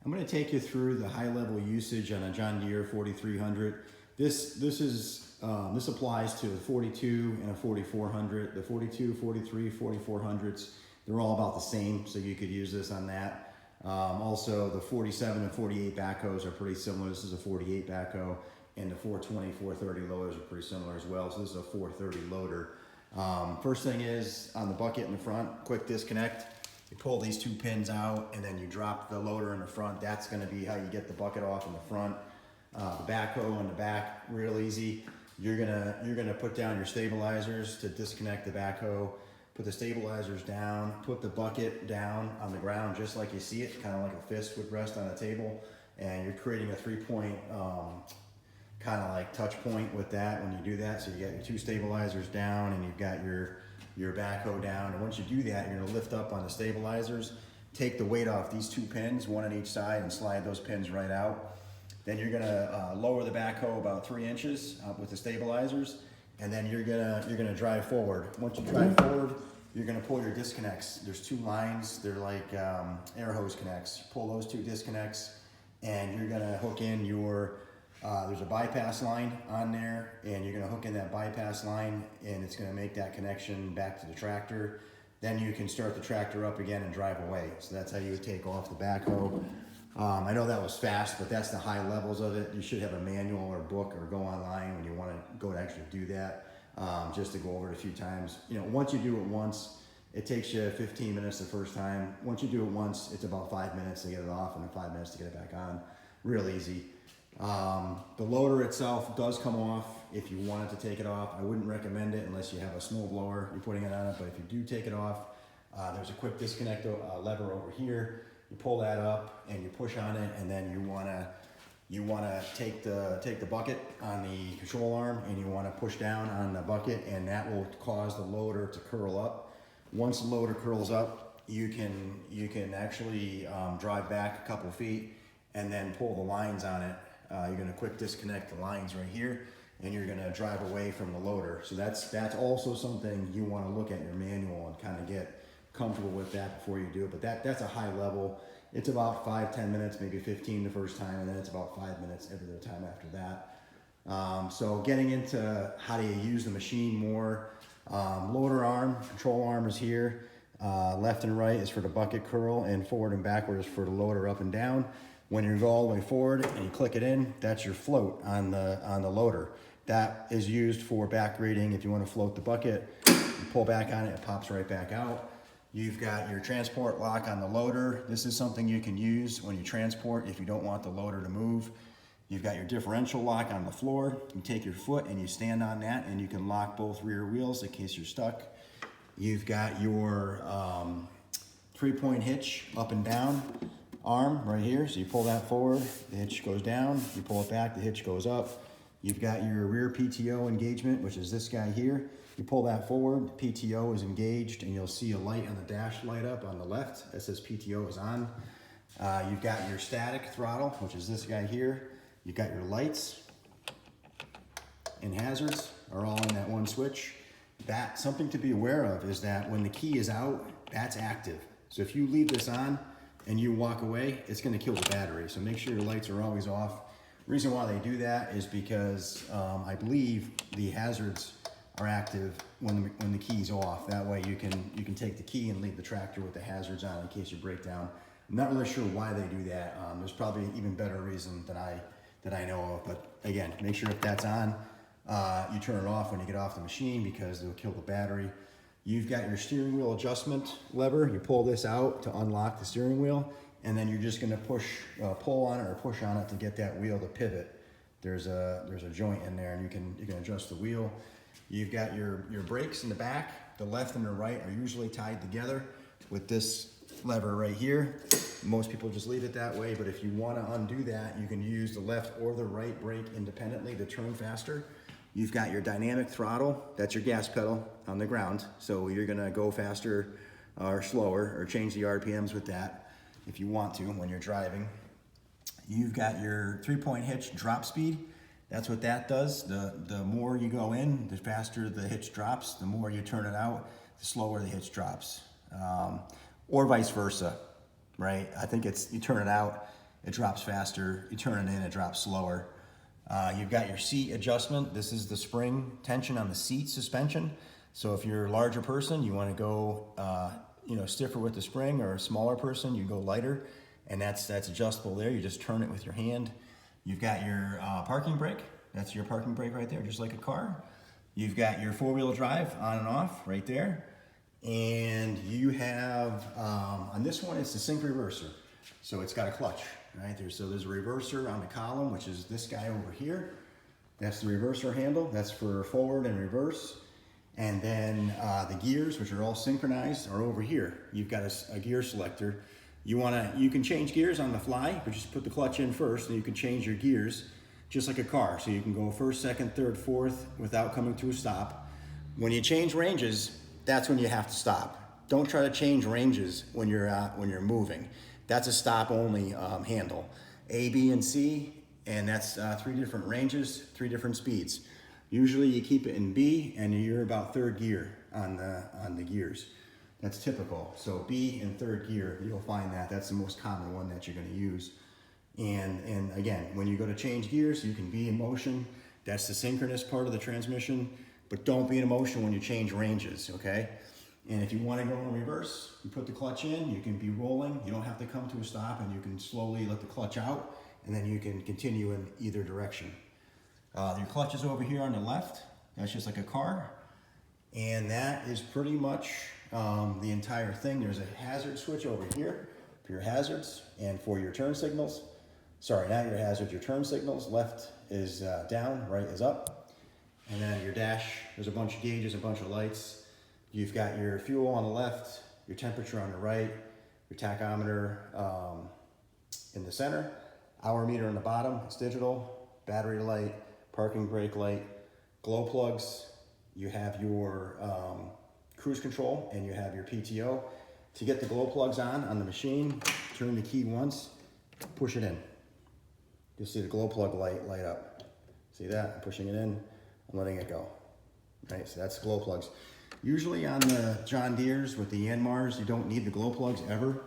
I'm going to take you through the high level usage on a John Deere 4300. This applies to a 42 and a 4400. The 42, 43, 4400s, they're all about the same, so you could use this on that. Also, the 47 and 48 backhoes are pretty similar. This is a 48 backhoe, and the 420, 430 loaders are pretty similar as well. So this is a 430 loader. First thing is on the bucket in the front, quick disconnect. You pull these two pins out and then you drop the loader in the front. That's gonna be how you get the bucket off in the front. The backhoe in the back, real easy. You're gonna put down your stabilizers to disconnect the backhoe. Put the stabilizers down, put the bucket down on the ground just like you see it, kind of like a fist would rest on a table. And you're creating a 3-point kind of like touch point with that when you do that. So you got your two stabilizers down and you've got your backhoe down. And once you do that, you're gonna lift up on the stabilizers, take the weight off these two pins, one on each side, and slide those pins right out. Then you're gonna lower the backhoe about 3 inches with the stabilizers, and then you're gonna drive forward. Once you drive forward, you're gonna pull your disconnects. There's two lines, they're like air hose connects. Pull those two disconnects, and you're gonna hook in your there's a bypass line on there, and you're gonna hook in that bypass line, and it's gonna make that connection back to the tractor. Then you can start the tractor up again and drive away. So that's how you would take off the backhoe. I know that was fast, but that's the high levels of it. You should have a manual or book or go online when you wanna go to actually do that, just to go over it a few times. You know, once you do it once, it takes you 15 minutes the first time. Once you do it once, it's about 5 minutes to get it off and then 5 minutes to get it back on. Real easy. The loader itself does come off if you wanted to take it off. I wouldn't recommend it unless you have a snow blower you're putting it on it, but if you do take it off, there's a quick disconnect lever over here. You pull that up and you push on it, and then you wanna take the bucket on the control arm and you wanna push down on the bucket, and that will cause the loader to curl up. Once the loader curls up, you can actually drive back a couple feet and then pull the lines on it. You're gonna quick disconnect the lines right here, and you're gonna drive away from the loader. So that's also something you wanna look at your manual and kind of get comfortable with that before you do it. But that's a high level. It's about 5-10 minutes, maybe 15 the first time, and then it's about 5 minutes every other time after that. So getting into how do you use the machine more, loader arm, control arm is here. Left and right is for the bucket curl, and forward and backward is for the loader up and down. When you go all the way forward and you click it in, that's your float on the loader. That is used for back grading. If you want to float the bucket, you pull back on it, it pops right back out. You've got your transport lock on the loader. This is something you can use when you transport if you don't want the loader to move. You've got your differential lock on the floor. You take your foot and you stand on that, and you can lock both rear wheels in case you're stuck. You've got your 3-point hitch up and down arm right here. So you pull that forward, the hitch goes down, you pull it back, the hitch goes up. You've got your rear PTO engagement, which is this guy here. You pull that forward, the PTO is engaged, and you'll see a light on the dash light up on the left that says PTO is on. You've got your static throttle, which is this guy here. You've got your lights and hazards are all in that one switch. That, something to be aware of is that when the key is out, that's active. So if you leave this on and you walk away, it's gonna kill the battery. So make sure your lights are always off. Reason why they do that is because I believe the hazards are active when the key's off. That way you can take the key and leave the tractor with the hazards on in case you break down. I'm not really sure why they do that. There's probably an even better reason that I know of, but again, make sure if that's on, you turn it off when you get off the machine because it'll kill the battery. You've got your steering wheel adjustment lever. You pull this out to unlock the steering wheel, and then you're just gonna pull on it or push on it to get that wheel to pivot. There's a joint in there, and you can adjust the wheel. You've got your brakes in the back. The left and the right are usually tied together with this lever right here. Most people just leave it that way, but if you wanna undo that, you can use the left or the right brake independently to turn faster. You've got your dynamic throttle, that's your gas pedal on the ground. So you're gonna go faster or slower or change the RPMs with that if you want to when you're driving. You've got your 3-point hitch drop speed. That's what that does. The more you go in, the faster the hitch drops. The more you turn it out, the slower the hitch drops. Or vice versa, right? I think it's, you turn it out it drops faster. You turn it in, it drops slower. You've got your seat adjustment. This is the spring tension on the seat suspension. So if you're a larger person, you want to go stiffer with the spring, or a smaller person, you go lighter, and that's adjustable there. You just turn it with your hand. You've got your parking brake. That's your parking brake right there, just like a car. You've got your four-wheel drive on and off right there. And you have, on this one, it's the sync reverser. So it's got a clutch, right? There's a reverser on the column, which is this guy over here. That's the reverser handle. That's for forward and reverse. And then the gears, which are all synchronized, are over here. You've got a gear selector. You can change gears on the fly, but just put the clutch in first, and you can change your gears just like a car. So you can go first, second, third, fourth without coming to a stop. When you change ranges, that's when you have to stop. Don't try to change ranges when you're moving. That's a stop only handle. A, B, and C, and that's 3 different ranges, 3 different speeds. Usually you keep it in B, and you're about third gear on the gears. That's typical. So B in third gear, you'll find that's the most common one that you're going to use. And again, when you go to change gears, you can be in motion. That's the synchronous part of the transmission. But don't be in motion when you change ranges, okay? And if you want to go in reverse, you put the clutch in, you can be rolling. You don't have to come to a stop, and you can slowly let the clutch out, and then you can continue in either direction. Your clutch is over here on the left. That's just like a car. And that is pretty much the entire thing. There's a hazard switch over here for your hazards and for your turn signals. Sorry, not your hazards, your turn signals. Left is down, right is up. And then your dash, there's a bunch of gauges, a bunch of lights. You've got your fuel on the left, your temperature on the right, your tachometer in the center, hour meter on the bottom, it's digital, battery light, parking brake light, glow plugs. You have your cruise control, and you have your PTO. To get the glow plugs on the machine, turn the key once, push it in. You'll see the glow plug light up. See that? I'm pushing it in. I'm letting it go. Right, so that's glow plugs. Usually on the John Deeres with the Yanmars, you don't need the glow plugs ever.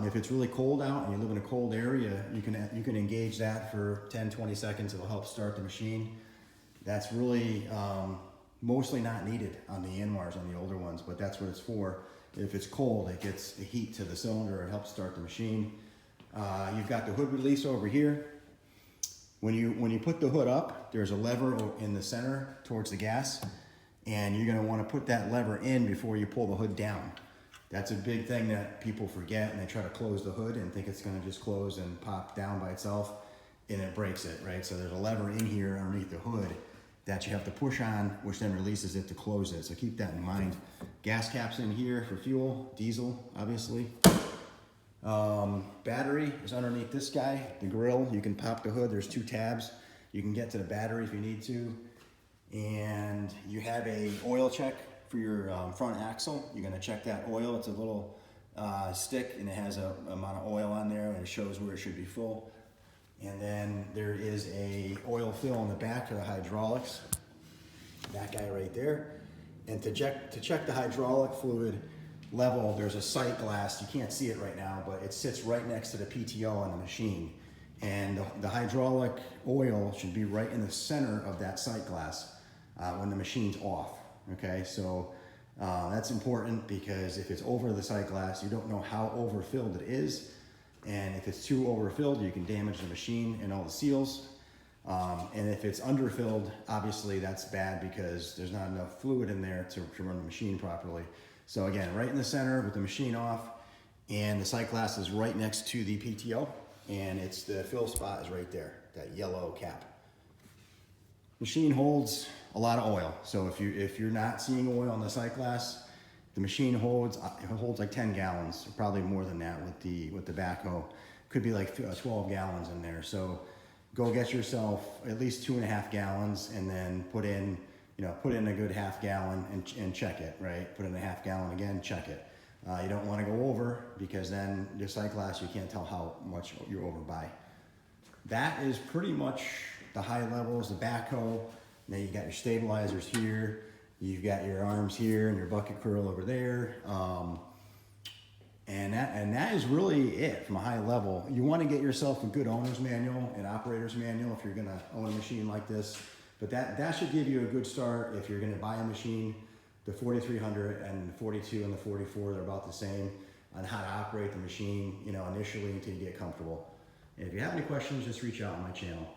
If it's really cold out and you live in a cold area, you can engage that for 10-20 seconds. It'll help start the machine. That's really mostly not needed on the Yanmars, on the older ones, but that's what it's for. If it's cold, it gets the heat to the cylinder. It helps start the machine. You've got the hood release over here. When you put the hood up, there's a lever in the center towards the gas, and you're going to want to put that lever in before you pull the hood down. That's a big thing that people forget, and they try to close the hood and think it's going to just close and pop down by itself, and it breaks it, right? So there's a lever in here underneath the hood that you have to push on, which then releases it to close it. So keep that in mind. Gas caps in here for fuel, diesel, obviously. Battery is underneath this guy, the grill. You can pop the hood. There's 2 tabs. You can get to the battery if you need to. And you have a oil check for your front axle. You're going to check that oil. It's a little stick, and it has a amount of oil on there, and it shows where it should be full. And then there is a oil fill in the back for the hydraulics. That guy right there. And to check the hydraulic fluid level, there's a sight glass. You can't see it right now, but it sits right next to the PTO on the machine. And the hydraulic oil should be right in the center of that sight glass when the machine's off. Okay, so that's important, because if it's over the sight glass, you don't know how overfilled it is. And if it's too overfilled, you can damage the machine and all the seals. And if it's underfilled, obviously that's bad, because there's not enough fluid in there to run the machine properly. So again, right in the center with the machine off, and the sight glass is right next to the PTO, and it's the fill spot is right there, that yellow cap. Machine holds a lot of oil. So if you're not seeing oil on the sight glass, the machine holds like 10 gallons, probably more than that with the backhoe. Could be like 12 gallons in there. So go get yourself at least 2.5 gallons, and then put in a good half gallon and check it, right? Put in a half gallon again, check it. You don't want to go over, because then your sight glass, you can't tell how much you're over by. That is pretty much the high levels, the backhoe. Now you got your stabilizers here. You've got your arms here and your bucket curl over there. And that is really it from a high level. You want to get yourself a good owner's manual and operator's manual if you're going to own a machine like this. But that should give you a good start if you're going to buy a machine. The 4300 and the 42 and the 44, they're about the same on how to operate the machine, initially until you get comfortable. And if you have any questions, just reach out on my channel.